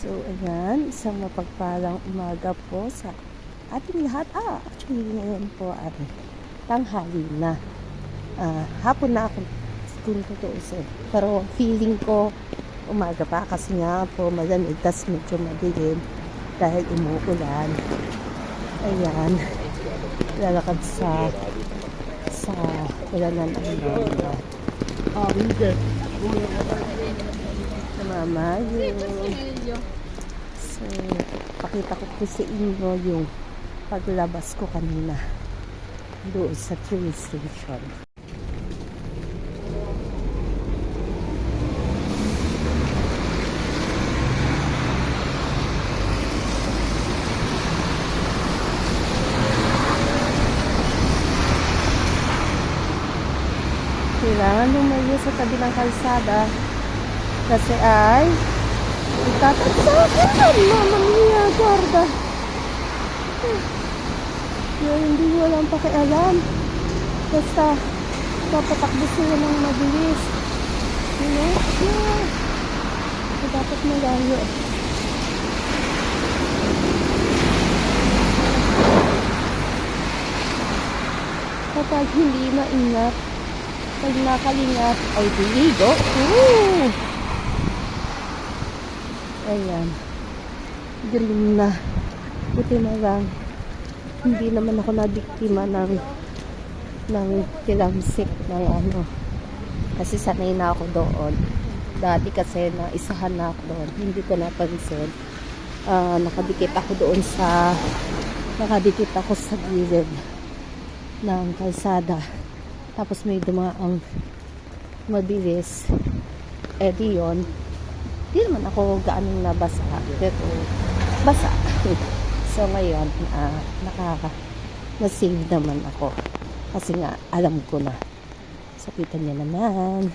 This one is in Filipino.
So, ayan, isang mapagpalang umaga po sa ating lahat. Actually, ngayon po ay tanghali na. Hapon na ako kung tutuusin. Pero feeling ko umaga pa kasi nga po malamig, tas medyo madilim dahil umuulan. Ayan, lalakad sa ulanan ang mga namamayo. So, pakita ko po sa inyo yung paglabas ko kanina doon sa train station. Kailangan lumayo sa tabi ng kalsada kasi ay itatagsakan. Mama mia, guarda. Yung hindi walang pakialam. Basta papatakbo sila ng mabilis. You know? Yeah. So, dapat malayo. Kapag hindi maingat, pag nakalingat ay diligo. Ayan, green na. Buti na lang hindi naman ako nabiktima ng kilamsik ng ano, kasi sanay na ako doon. Dati kasi na isahan na ako doon, hindi ko napansin. Nakadikit ako sa gilid ng kalsada, tapos may dumaang mabilis, di yun, di naman ako gaanong nabasa, pero basa. So ngayon na-save naman ako kasi nga alam ko na. So kita niya naman.